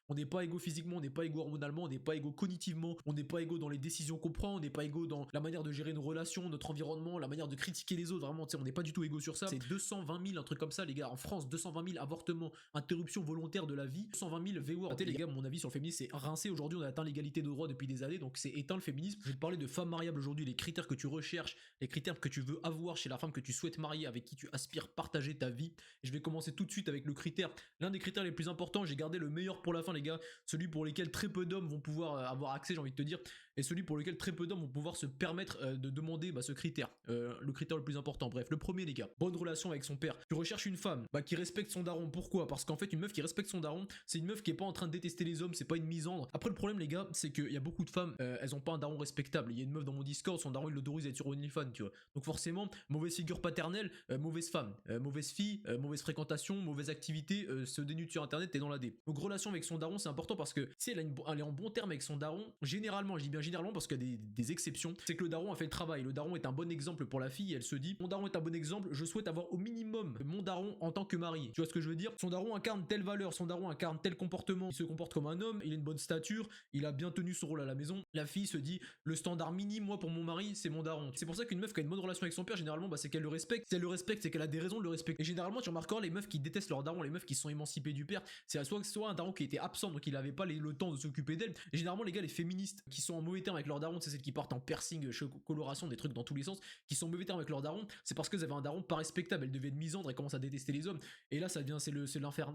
On n'est pas égaux physiquement, on n'est pas égaux hormonalement, on n'est pas égaux cognitivement, on n'est pas égaux dans les décisions qu'on prend, on n'est pas égaux dans la manière de gérer nos relations, notre environnement, la manière de critiquer les autres. Vraiment, tu sais, on n'est pas du tout égaux sur ça. C'est 220 000, un truc comme ça, les gars. En France, 220 000 avortements, interruptions volontaires de la vie, 220 000 VWOR. Les gars, mon avis sur le féminisme, c'est rincé. Aujourd'hui, on a atteint l'égalité de droit depuis des années, donc c'est éteint le féminisme. Je vais te parler de femmes mariables aujourd'hui, les critères que tu recherches, les critères que tu veux avoir chez la femme que tu souhaites marier, avec qui tu aspires partager ta vie. Et je vais commencer tout de suite avec le critère, l'un des critères les plus importants. J'ai gardé le meilleur pour la fin, les gars, celui pour lequel très peu d'hommes vont pouvoir avoir accès, j'ai envie de te dire, et celui pour lequel très peu d'hommes vont pouvoir se permettre de demander ce critère, le critère le plus important. Bref, le premier, les gars, bonne relation avec son père. Tu recherches une femme qui respecte son daron. Pourquoi? Parce qu'en fait, une meuf qui respecte son daron, c'est une meuf qui est pas en train de détester les hommes, c'est pas une misandre. Après, le problème, les gars, c'est qu'il y a beaucoup de femmes, elles ont pas un daron respectable. Il y a une meuf dans mon Discord, son daron il l'autorise à être sur OnlyFans, tu vois. Donc forcément, mauvaise figure paternelle, mauvaise femme, mauvaise fille, mauvaise fréquentation, mauvaise activité, se dénude sur internet, t'es dans la D. Donc relation avec son daron, c'est important parce que si elle est en bon terme avec son daron, généralement, je dis bien généralement parce qu'il y a des exceptions, c'est que le daron a fait le travail. Le daron est un bon exemple pour la fille et elle se dit, mon daron est un bon exemple, je souhaite avoir au minimum mon daron en tant que mari. Tu vois ce que je veux dire? Son daron incarne telle valeur, son daron incarne tel comportement, il se comporte comme un homme, il a une bonne stature, il a bien tenu son rôle à la maison. La fille se dit, le standard minime, moi pour mon mari, c'est mon daron. C'est pour ça qu'une meuf qui a une bonne relation avec son père, généralement, c'est qu'elle le respecte. Si elle le respecte, c'est qu'elle a des raisons de le respecter. Et généralement, tu remarqueras les meufs qui détestent leur daron, les meufs qui sont émancipées du père, c'est soit un daron qui était absent, donc il avait pas le temps de s'occuper d'elle. Et généralement, les gars, les féministes qui sont en mauvais terme avec leur daron, c'est celles qui partent en piercing, coloration, des trucs dans tous les sens, qui sont en mauvais terme avec leur daron, c'est parce qu'elles avaient un daron pas respectable, elles devaient être misandres et commencent à détester les hommes. Et là, ça devient, c'est l'enfer,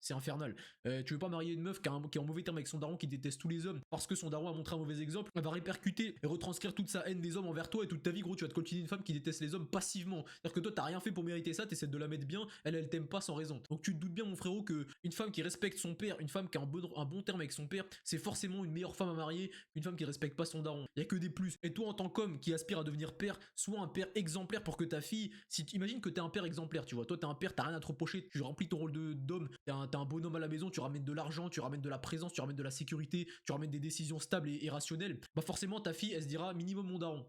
c'est infernal. Tu veux pas marier une meuf qui est en mauvais terme avec son daron, qui déteste tous les hommes, parce que son daron a montré un mauvais exemple, elle va répercuter et retranscrire toute sa haine des hommes envers toi, et toute ta vie, gros, tu vas te continuer une femme qui déteste les hommes passivement. C'est-à-dire que toi, t'as rien fait pour mériter ça, t'essaies de la mettre bien, elle t'aime pas sans raison. Donc tu te doutes bien, mon frérot, que une femme qui respecte son père, une femme qui a un bon terme avec son père, c'est forcément une meilleure femme à marier qu'une femme qui respecte pas son daron. Y a que des plus. Et toi, en tant qu'homme qui aspire à devenir père, sois un père exemplaire pour que ta fille, imagine que t'es un père exemplaire, tu vois, toi t'es un père, t'as rien à te reprocher, tu remplis ton rôle d'homme, t'es un bonhomme à la maison, tu ramènes de l'argent, tu ramènes de la présence, tu ramènes de la sécurité, tu ramènes des décisions stables et rationnelles, forcément ta fille, elle se dira minimum mon daron.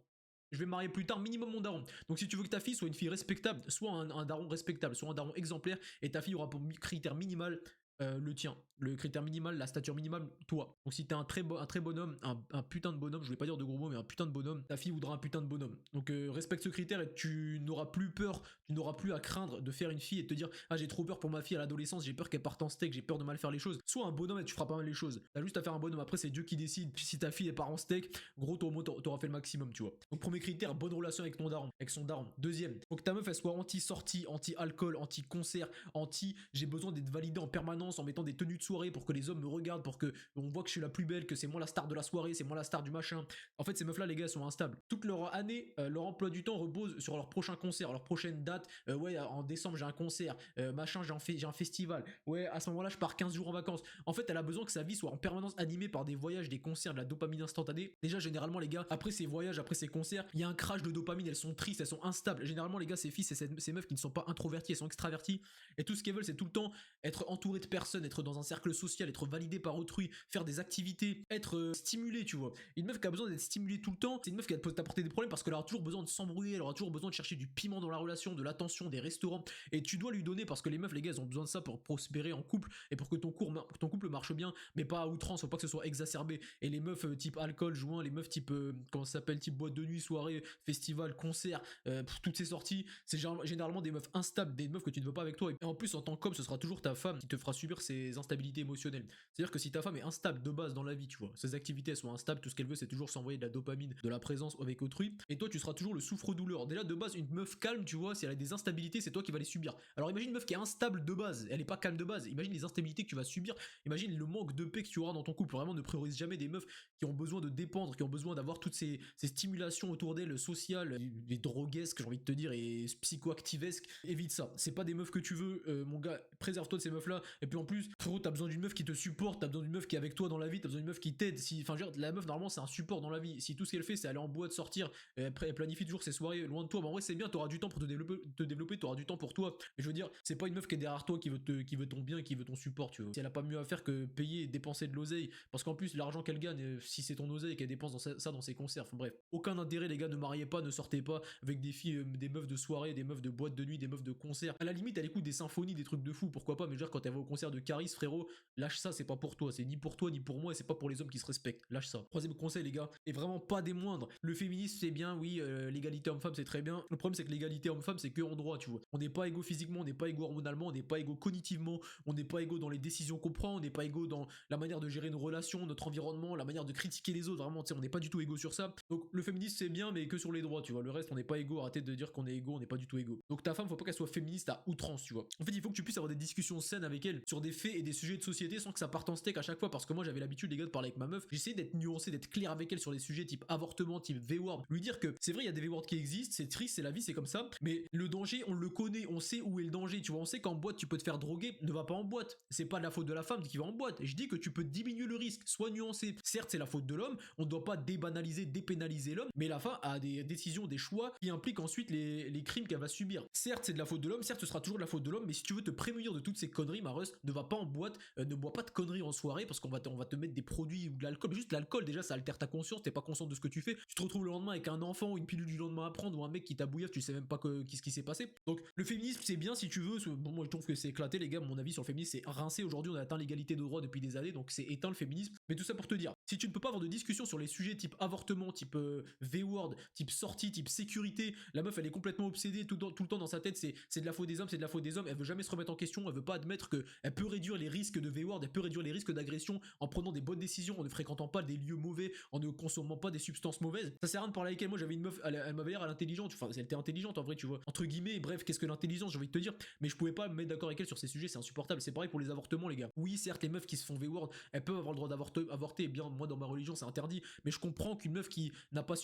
Je vais me marier plus tard, minimum mon daron. Donc si tu veux que ta fille soit une fille respectable, soit un daron respectable, soit un daron exemplaire, et ta fille aura pour critère minimal le tien, le critère minimal, la stature minimale, toi. Donc si t'es un très bon homme, un putain de bonhomme, je vais pas dire de gros mots, mais un putain de bonhomme, ta fille voudra un putain de bonhomme. Donc respecte ce critère et tu n'auras plus peur, tu n'auras plus à craindre de faire une fille et de te dire, ah j'ai trop peur pour ma fille à l'adolescence, j'ai peur qu'elle parte en steak, j'ai peur de mal faire les choses. Sois un bonhomme et tu feras pas mal les choses. T'as juste à faire un bonhomme, après c'est Dieu qui décide. Si ta fille est part en steak, gros t'auras fait le maximum, tu vois. Donc premier critère, bonne relation avec ton daron, avec son daron. Deuxième, faut que ta meuf elle soit anti-sortie, anti-alcool, anti-concert, j'ai besoin d'être validé en permanence en mettant des tenues de soirée pour que les hommes me regardent, pour que on voit que je suis la plus belle, que c'est moi la star de la soirée, c'est moi la star du machin. En fait, ces meufs-là, les gars, elles sont instables. Toute leur année, leur emploi du temps repose sur leur prochain concert, leur prochaine date. Ouais, en décembre, j'ai un concert, machin, j'ai un festival. Ouais, à ce moment-là, je pars 15 jours en vacances. En fait, elle a besoin que sa vie soit en permanence animée par des voyages, des concerts, de la dopamine instantanée. Déjà, généralement, les gars, après ces voyages, après ces concerts, il y a un crash de dopamine, elles sont tristes, elles sont instables. Généralement, les gars, ces filles, ces meufs qui ne sont pas introverties, elles sont extraverties. Et tout ce qu'elles veulent, c'est tout le temps être entourées de personnes, être dans un cercle social, être validé par autrui, faire des activités, être stimulé, tu vois. Une meuf qui a besoin d'être stimulée tout le temps, c'est une meuf qui va t'apporter des problèmes parce qu'elle aura toujours besoin de s'embrouiller, elle aura toujours besoin de chercher du piment dans la relation, de l'attention, des restaurants, et tu dois lui donner parce que les meufs, les gars, elles ont besoin de ça pour prospérer en couple et pour que ton couple marche bien, mais pas à outrance, faut pas que ce soit exacerbé. Et les meufs type alcool, joint, les meufs type, comment ça s'appelle, type boîte de nuit, soirée, festival, concert, toutes ces sorties, c'est généralement des meufs instables, des meufs que tu ne veux pas avec toi. Et en plus, en tant qu'homme, ce sera toujours ta femme qui te fera subir ces instabilités émotionnelles. C'est-à-dire que si ta femme est instable de base dans la vie, tu vois, ses activités elles sont instables, tout ce qu'elle veut c'est toujours s'envoyer de la dopamine, de la présence avec autrui, et toi tu seras toujours le souffre-douleur. Déjà de base, une meuf calme, tu vois, si elle a des instabilités, c'est toi qui vas les subir. Alors imagine une meuf qui est instable de base, elle est pas calme de base, imagine les instabilités que tu vas subir, imagine le manque de paix que tu auras dans ton couple. Vraiment, ne priorise jamais des meufs qui ont besoin de dépendre, qui ont besoin d'avoir toutes ces stimulations autour d'elles, sociales, les droguesques, j'ai envie de te dire, et psychoactivesques. Évite ça, c'est pas des meufs que tu veux, mon gars, préserve-toi de ces meufs là. Et puis en plus, frérot, t'as besoin d'une meuf qui te supporte, t'as besoin d'une meuf qui est avec toi dans la vie, t'as besoin d'une meuf qui t'aide. Enfin, je veux dire, la meuf normalement c'est un support dans la vie. Si tout ce qu'elle fait c'est aller en boîte, sortir, et après elle planifie toujours ses soirées loin de toi, en vrai c'est bien, t'auras du temps pour te développer, t'auras du temps pour toi. Mais je veux dire, c'est pas une meuf qui est derrière toi qui veut ton bien, qui veut ton support, tu vois. Si elle a pas mieux à faire que payer et dépenser de l'oseille, parce qu'en plus l'argent qu'elle gagne, si c'est ton oseille et qu'elle dépense ça dans ses concerts, enfin bref, aucun intérêt les gars, ne mariez pas, ne sortez pas avec des filles, des meufs de soirée, des meufs de boîte de nuit, des meufs de concert. À la limite, elle écoute des symphonies, des trucs de fou, pourquoi pas, mais je veux dire quand elle va au concert cancer de caris, frérot, lâche ça, c'est pas pour toi, c'est ni pour toi ni pour moi, et c'est pas pour les hommes qui se respectent, lâche ça. Troisième conseil les gars, et vraiment pas des moindres, le féminisme c'est bien, oui, l'égalité homme-femme c'est très bien, le problème c'est que l'égalité homme-femme c'est que en droit, tu vois. On n'est pas égaux physiquement, on n'est pas égaux hormonalement, on n'est pas égaux cognitivement, on n'est pas égaux dans les décisions qu'on prend, on n'est pas égaux dans la manière de gérer nos relations, notre environnement, la manière de critiquer les autres, vraiment, tu sais, on n'est pas du tout égaux sur ça. Donc le féminisme c'est bien, mais que sur les droits, tu vois. Le reste, on n'est pas égaux, arrêtez de dire qu'on est égaux, on n'est pas du tout égaux. Donc ta femme, faut pas qu'elle soit féministe à outrance, tu vois. En fait, il faut que tu puisses avoir des discussions saines avec elle sur des faits et des sujets de société sans que ça parte en steak à chaque fois, parce que moi j'avais l'habitude, les gars, de parler avec ma meuf. J'essayais d'être nuancé, d'être clair avec elle sur les sujets type avortement, type V-word, lui dire que c'est vrai, il y a des V-words qui existent, c'est triste, c'est la vie, c'est comme ça, mais le danger, on le connaît, on sait où est le danger, tu vois. On sait qu'en boîte, tu peux te faire droguer, ne va pas en boîte. C'est pas de la faute de la femme qui va en boîte. Et je dis que tu peux diminuer le risque, sois nuancé. Certes, c'est la faute de l'homme, on ne doit pas débanaliser, dépénaliser l'homme, mais la femme a des décisions, des choix qui impliquent ensuite les crimes qu'elle va subir. Certes, c'est de la faute de l'homme, certes, ce sera toujours de la faute de l'homme, mais si tu veux te prémunir de toutes ces conneries, ma Rust, ne va pas en boîte, ne bois pas de conneries en soirée, parce qu'on va te mettre des produits ou de l'alcool. Juste l'alcool, déjà, ça altère ta conscience, t'es pas conscient de ce que tu fais. Tu te retrouves le lendemain avec un enfant ou une pilule du lendemain à prendre, ou un mec qui t'a bouillaf, tu sais même pas ce qui s'est passé. Donc, le féminisme, c'est bien si tu veux. Bon, moi, je trouve que c'est éclaté, les gars. Mon avis sur le féminisme, c'est rincé. Aujourd'hui, on a atteint l'égalité de droit depuis des années, donc c'est éteint le féminisme. Mais tout ça pour te dire, si tu ne peux pas avoir de discussion sur les sujets type avortement, type V-word, type sortie, type sécurité, la meuf, elle est complètement obsédée tout le temps dans sa tête, c'est de la faute des hommes, c'est de la faute des hommes. Elle veut jamais se remettre en question, elle veut pas admettre qu'elle peut réduire les risques de V-word, elle peut réduire les risques d'agression en prenant des bonnes décisions, en ne fréquentant pas des lieux mauvais, en ne consommant pas des substances mauvaises. Ça sert à rien de parler avec elle. Moi, j'avais une meuf, elle m'avait l'air intelligente, enfin, elle était intelligente en vrai, tu vois. Entre guillemets, bref, qu'est-ce que l'intelligence, j'ai envie de te dire, mais je pouvais pas me mettre d'accord avec elle sur ces sujets, c'est insupportable. C'est pareil pour les avortements, les gars. Oui, certes, les meufs qui se font V-word, elles peuvent avoir le droit d'avorter, et bien, moi, dans ma religion, c'est interdit, mais je comprends qu'une meuf qui n'a pas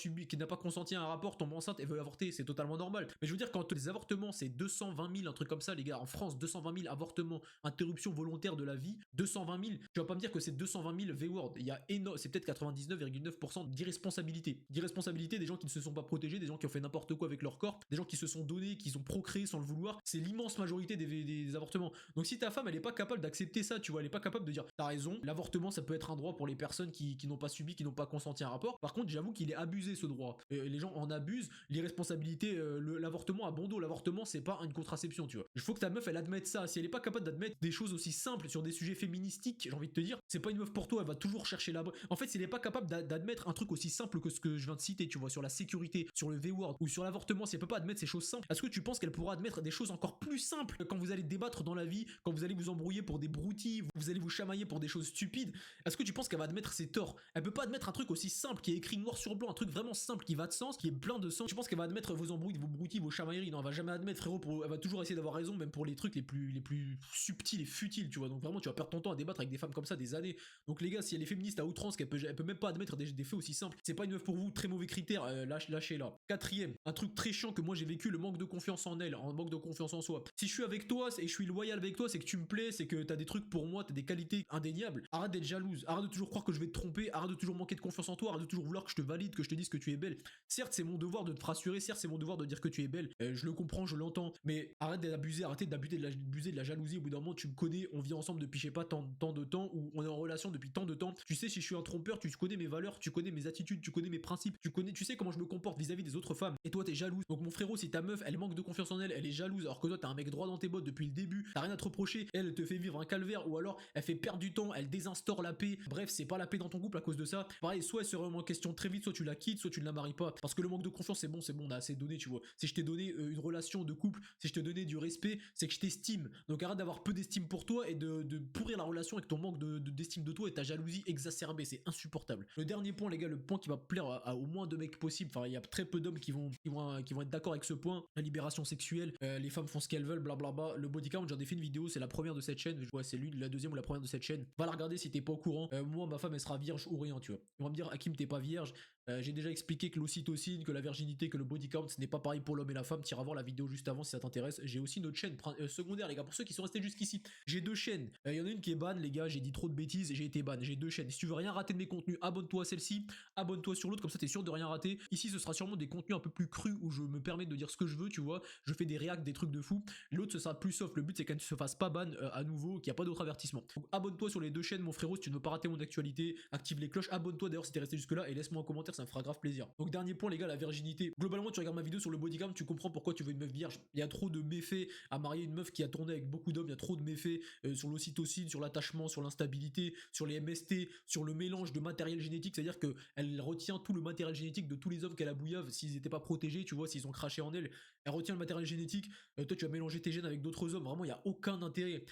consenti à un rapport, tombe enceinte, elle veut avorter, c'est totalement normal. Mais je veux dire, quand les avortements, c'est 220 000, un truc comme ça, les gars, en France, 220 000 avortements, interruption volontaire de la vie, 220 000, tu vas pas me dire que c'est 220 000 V-word. Il y a c'est peut-être 99,9% d'irresponsabilité des gens qui ne se sont pas protégés, des gens qui ont fait n'importe quoi avec leur corps, des gens qui se sont donnés, qui ont procréé sans le vouloir. C'est l'immense majorité des avortements. Donc si ta femme, elle est pas capable d'accepter ça, tu vois, elle est pas capable de dire, t'as raison, l'avortement, ça peut être un droit pour les personnes qui n'ont pas subi, qui n'ont pas consenti à un rapport. Par contre, j'avoue qu'il est abusé ce droit. Les gens en abusent. L'irresponsabilité, l'avortement à bon dos, l'avortement, c'est pas une contraception, tu vois. Il faut que ta meuf, elle admette ça. Si elle est pas capable d'admettre des choses aussi simples sur des sujets féministiques, j'ai envie de te dire, c'est pas une meuf pour toi, elle va toujours chercher la... En fait, si elle est pas capable d'admettre un truc aussi simple que ce que je viens de citer, tu vois, sur la sécurité, sur le V-word ou sur l'avortement, si elle peut pas admettre ces choses simples, est-ce que tu penses qu'elle pourra admettre des choses encore plus simples quand vous allez débattre dans la vie, quand vous allez vous embrouiller pour des broutilles, vous allez vous chamailler pour des choses stupides? Est-ce que tu penses qu'elle va admettre ses torts? Elle peut pas admettre un truc aussi simple qui est écrit noir sur blanc, un truc vraiment simple qui va de sens, qui est plein de sens. Tu penses qu'elle va admettre vos embrouilles, vos broutilles, vos chamailleries? Non, elle va jamais admettre, frérot. Elle va toujours essayer d'avoir raison, même pour les trucs les plus subtils et futiles, tu vois. Donc vraiment, tu vas perdre ton temps à débattre avec des femmes comme ça des années. Donc les gars, si elle est féministe à outrance, elle peut même pas admettre des faits aussi simples, c'est pas une meuf pour vous. Très mauvais critère, lâchez-la. Quatrième, un truc très chiant que moi j'ai vécu, le manque de confiance en elle, en manque de confiance en soi. Si je suis avec toi et je suis loyal avec toi, c'est que tu me plais, c'est que t'as des trucs pour moi, t'as des qualités indéniables. Arrête d'être jalouse, arrête de toujours croire que je vais te tromper, arrête de toujours manquer de confiance en toi, arrête de toujours vouloir que je te valide, que je te dise que tu es belle. Certes, c'est mon devoir de te rassurer, certes, c'est mon devoir de dire que tu es belle, je le comprends, je l'entends, mais arrête d'abuser, arrêtez d'abuser de la jalousie. Au bout d'un moment, tu me connais, on vit ensemble depuis je sais pas tant de temps, ou on est en relation depuis tant de temps. Tu sais si je suis un trompeur, tu connais mes valeurs, tu connais mes attitudes, tu connais mes principes, tu sais comment je me comporte vis-à-vis des autres femmes. Et toi, t'es jalouse. Donc mon frérot, si ta meuf, elle manque de confiance en elle, elle est jalouse, alors que toi, t'as un mec droit dans tes bottes depuis le début, t'as rien à te reprocher, elle te fait vivre un calvaire, ou alors elle fait perdre du temps, elle désinstaure la paix. Bref, c'est pas la paix dans ton couple à cause de ça. Pareil, soit elle se remet en question très vite, soit tu la quittes, soit tu ne la maries pas. Parce que le manque de confiance, c'est bon, on a assez donné, tu vois. Si je t'ai donné une relation de couple, si je t'ai donné du respect, c'est que je t'estime. Donc arrête d'avoir peu d'estime pour toi et de pourrir la relation avec ton manque d'estime de toi et ta jalousie exacerbée. C'est insupportable. Le dernier point, les gars, le point qui va plaire à au moins 2 mecs possible. Enfin, il y a très peu d'hommes qui vont être d'accord avec ce point. La libération sexuelle, les femmes font ce qu'elles veulent, blablabla. Le body count, j'en ai fait une vidéo, c'est la première de cette chaîne. Ouais, c'est la deuxième ou la première de cette chaîne. Va la regarder si t'es pas au courant. Moi, ma femme, elle sera vierge ou rien, tu vois. On va me dire, Hakim, t'es pas vierge. J'ai déjà expliqué que l'ocytocine, que la virginité, que le body count, ce n'est pas pareil pour l'homme et la femme. T'iras voir la vidéo juste avant si ça t'intéresse. J'ai aussi une autre chaîne secondaire, les gars, pour ceux qui sont restés jusqu'ici. J'ai 2 chaînes. Il y en a une qui est ban, les gars, j'ai dit trop de bêtises, j'ai été ban. J'ai 2 chaînes. Si tu veux rien rater de mes contenus, abonne-toi à celle-ci, abonne-toi sur l'autre, comme ça t'es sûr de rien rater. Ici, ce sera sûrement des contenus un peu plus crus où je me permets de dire ce que je veux, tu vois. Je fais des réacts, des trucs de fou. L'autre, ce sera plus soft. Le but, c'est qu'elle ne se fasse pas ban à nouveau, qu'il n'y a pas d'autre avertissement. Donc abonne-toi sur les 2 chaînes, mon frérot, si tu ne veux pas rater mon actualité. Active les cloches, abonne-toi d'ailleurs si t'es resté jusque-là et laisse-moi un commentaire commentaire, ça me fera grave plaisir. Donc dernier point les gars, la virginité. Globalement, tu regardes ma vidéo sur le body count, tu comprends pourquoi tu veux une meuf vierge. Il y a trop de méfaits à marier une meuf qui a tourné avec beaucoup d'hommes, il y a trop de méfaits sur l'ocytocine, sur l'attachement, sur l'instabilité, sur les MST, sur le mélange de matériel génétique, c'est-à-dire qu'elle retient tout le matériel génétique de tous les hommes qu'elle a bouillave s'ils n'étaient pas protégés, tu vois, s'ils ont craché en elle, elle retient le matériel génétique, toi tu vas mélanger tes gènes avec d'autres hommes, vraiment il n'y a aucun intérêt.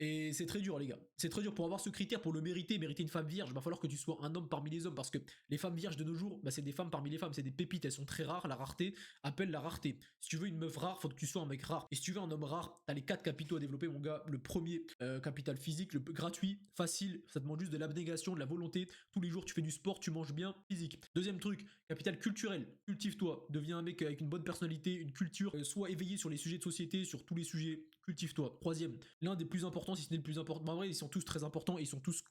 Et c'est très dur, les gars. C'est très dur pour avoir ce critère, pour le mériter, mériter une femme vierge. Il va falloir que tu sois un homme parmi les hommes parce que les femmes vierges de nos jours, bah, c'est des femmes parmi les femmes, c'est des pépites, elles sont très rares. La rareté appelle la rareté. Si tu veux une meuf rare, faut que tu sois un mec rare. Et si tu veux un homme rare, t'as les 4 capitaux à développer, mon gars. Le premier, capital physique, le gratuit, facile, ça demande juste de l'abnégation, de la volonté. Tous les jours, tu fais du sport, tu manges bien, physique. Deuxième truc, capital culturel. Cultive-toi, deviens un mec avec une bonne personnalité, une culture, sois éveillé sur les sujets de société, sur tous les sujets. Cultive-toi. Troisième, l'un des plus importants, si ce n'est le plus important, bah ouais, ils sont tous très importants et ils sont tous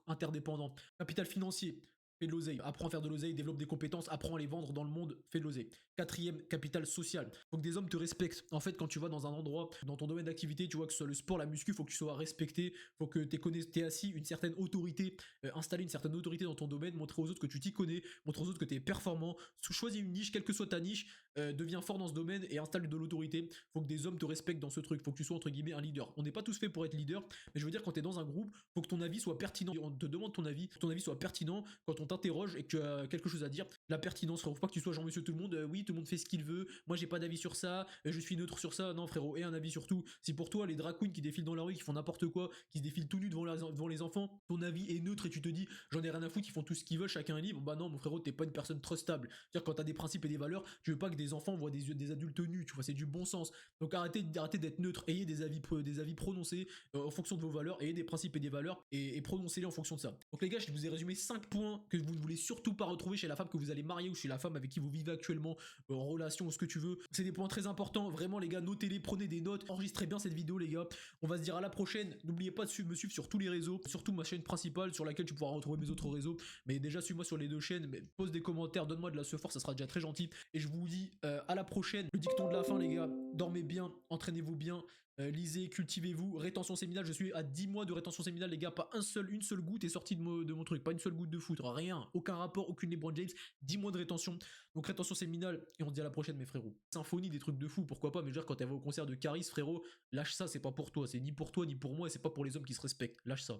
interdépendants. Capital financier, fais de l'oseille, apprends à faire de l'oseille, développe des compétences, apprends à les vendre dans le monde, fais de l'oseille. Quatrième, capital social. Faut que des hommes te respectent. En fait, quand tu vas dans un endroit, dans ton domaine d'activité, tu vois que ce soit le sport, la muscu, faut que tu sois respecté, faut que t'aies assis une certaine autorité, installer une certaine autorité dans ton domaine, montrer aux autres que tu t'y connais, montrer aux autres que tu es performant, choisis une niche, quelle que soit ta niche, deviens fort dans ce domaine et installe de l'autorité. Faut que des hommes te respectent dans ce truc, faut que tu sois entre guillemets un leader. On n'est pas tous faits pour être leader, mais je veux dire quand tu es dans un groupe, faut que ton avis soit pertinent. On te demande ton avis, que ton avis soit pertinent quand on t'interroge et que tu as quelque chose à dire. La pertinence, faut pas que tu sois genre monsieur tout le monde, oui, tout le monde fait ce qu'il veut, moi j'ai pas d'avis sur ça, je suis neutre sur ça. Non frérot, et un avis sur tout. Si pour toi les drag queens qui défilent dans la rue, qui font n'importe quoi, qui se défilent tout nus devant les enfants, ton avis est neutre et tu te dis j'en ai rien à foutre, ils font tout ce qu'ils veulent, chacun est libre, bah non mon frérot, t'es pas une personne trustable. C'est-à-dire quand t'as des principes et des valeurs, tu veux pas que des enfants voient des adultes nus, tu vois, c'est du bon sens. Donc arrêtez d'être neutre, ayez des avis prononcés en fonction de vos valeurs, ayez des principes et des valeurs et prononcez-les en fonction de ça. Donc les gars, je vous ai résumé 5 points que vous ne voulez surtout pas retrouver chez la femme que vous allez marier ou chez la femme avec qui vous vivez actuellement en relation ou ce que tu veux. C'est des points très importants, vraiment les gars, notez-les, prenez des notes, enregistrez bien cette vidéo les gars. On va se dire à la prochaine. N'oubliez pas de me suivre sur tous les réseaux, surtout ma chaîne principale sur laquelle tu pourras retrouver mes autres réseaux. Mais déjà suis-moi sur les deux chaînes, mais pose des commentaires, donne-moi de la support, ça sera déjà très gentil. Et je vous dis à la prochaine. Le dicton de la fin les gars, dormez bien, entraînez-vous bien, lisez, cultivez-vous. Rétention séminale, je suis à 10 mois de rétention séminale les gars, pas une seule goutte est sortie de mon truc, pas une seule goutte de foot, rien, aucun rapport, aucune LeBron James, 10 mois de rétention. Donc rétention séminale et on se dit à la prochaine mes frérots. Symphonie, des trucs de fou, pourquoi pas, mais genre quand elle va au concert de Caris frérot, lâche ça, c'est pas pour toi, c'est ni pour toi ni pour moi et c'est pas pour les hommes qui se respectent, lâche ça.